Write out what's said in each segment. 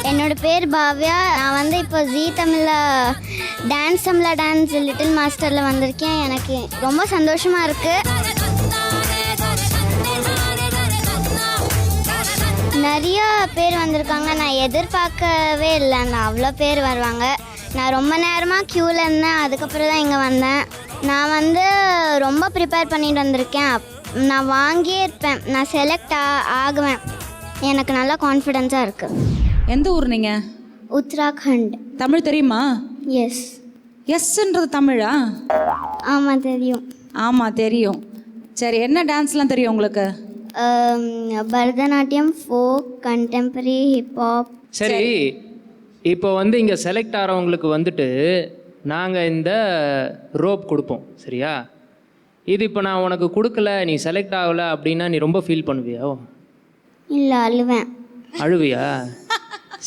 என்னோட பேர் பாவ்யா. நான் வந்து இப்போ ஜீ தமிழில் டான்ஸ் லிட்டில் மாஸ்டரில் வந்திருக்கேன். எனக்கு ரொம்ப சந்தோஷமாக இருக்குது. நிறைய பேர் வந்திருக்காங்க. நான் எதிர்பார்க்கவே இல்லை நான் அவ்வளோ பேர் வருவாங்க. நான் ரொம்ப நேரமாக க்யூவில் இருந்தேன். அதுக்கப்புறம் தான் இங்கே வந்தேன். நான் வந்து ரொம்ப ப்ரிப்பேர் பண்ணிட்டு வந்திருக்கேன். நான் வாங்கியே இருப்பேன். நான் செலக்ட் ஆகுவேன். எனக்கு நல்லா கான்ஃபிடென்ஸாக இருக்குது. எந்த ஊர் நீங்கள்? உத்தராகண்ட். தமிழ் தெரியுமா? எஸ். எஸ்ன்றது தமிழா? ஆமாம் தெரியும். ஆமாம் தெரியும். சரி, என்ன டான்ஸ்லாம் தெரியும் உங்களுக்கு? Bharatanatyam, folk, contemporary, hip hop. சரி, இப்போ வந்து இங்கே செலக்ட் ஆகிறவங்களுக்கு வந்துட்டு நாங்கள் இந்த ரோப் கொடுப்போம், சரியா? இது இப்போ நான் உனக்கு கொடுக்கல, நீ செலக்ட் ஆகலை அப்படின்னா நீ ரொம்ப ஃபீல் பண்ணுவியா? இல்லை, அழுவேன். அழுவியா?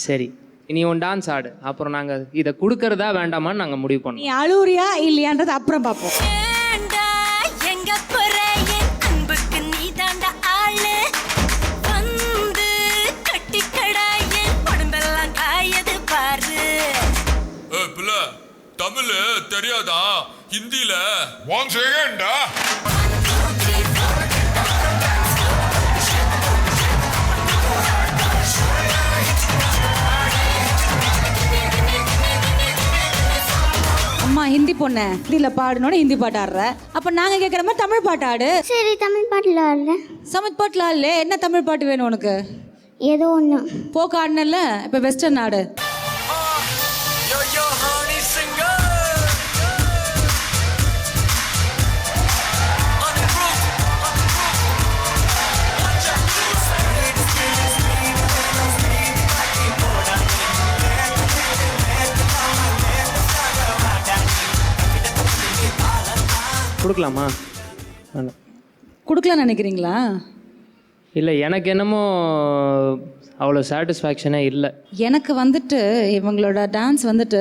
சரி, நீ உன் டான்ஸ் ஆடு. அப்புறம் நாங்கள் இதை கொடுக்கறதா வேண்டாமான்னு நாங்கள் முடிவு பண்ணோம். நீ அழுவுறியா இல்லையான்றது அப்புறம் பார்ப்போம். தமிழ் தெரியாதா? ஹிந்தில 1 செகண்டா. அம்மா ஹிந்தி பொண்ணு, ஹிந்தியில் பாடணும்னு ஹிந்தி பாட்டு ஆடுற. அப்போ நாங்கள் கேட்குற மாதிரி தமிழ் பாட்டு ஆடு. சரி, தமிழ் பாட்டில் ஆடுறேன். சமத் பாட்டில் ஆடல. என்ன தமிழ் பாட்டு வேணும் உனக்கு? ஏதோ ஒன்று. போக்கு ஆடினல, இப்போ வெஸ்டர்ன் ஆடு. கொடுக்கலாமா? கொடுக்கலான்னு நினைக்கிறீங்களா? இல்லை, எனக்கு என்னமோ அவ்வளோ சாட்டிஸ்ஃபேக்ஷனே இல்லை. எனக்கு வந்துட்டு இவங்களோட டான்ஸ் வந்துட்டு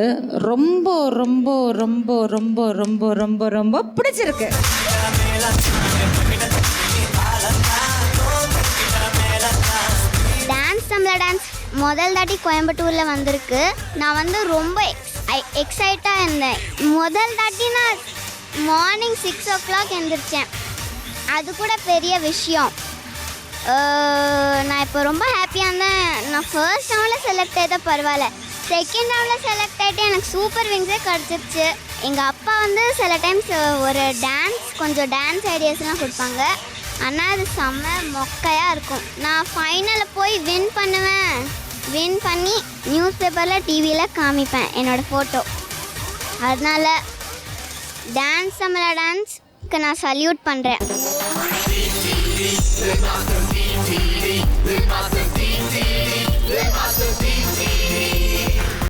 ரொம்ப ரொம்ப ரொம்ப ரொம்ப ரொம்ப ரொம்ப ரொம்ப பிடிச்சிருக்கு. டான்ஸ் முதல் தாட்டி கோயம்புத்தூரில் வந்திருக்கு. நான் வந்து ரொம்ப எக்ஸைட்டாக இருந்தேன். முதல் தாட்டி நான் மார்னிங் 6 o'clock எழுந்திரிச்சேன். அது கூட பெரிய விஷயம். நான் இப்போ ரொம்ப ஹாப்பியாக இருந்தேன். நான் ஃபர்ஸ்ட் ரவுண்டில் செலக்ட் ஆகிட்டா பரவாயில்ல, செகண்ட் ரவுண்டில் செலக்ட் ஆகிட்டு எனக்கு சூப்பர் விங்ஸே கிடச்சிருச்சு. எங்கள் அப்பா வந்து சில டைம்ஸ் ஒரு கொஞ்சம் டான்ஸ் ஐடியாஸ்லாம் கொடுப்பாங்க. ஆனால் அது செம்ம மொக்கையாக இருக்கும். நான் ஃபைனலில் போய் வின் பண்ணுவேன். வின் பண்ணி நியூஸ் பேப்பரில் டிவியில் காமிப்பேன் என்னோடய ஃபோட்டோ. அதனால் டான்ஸ்க்கு நான் சல்யூட் பண்ணுறேன்.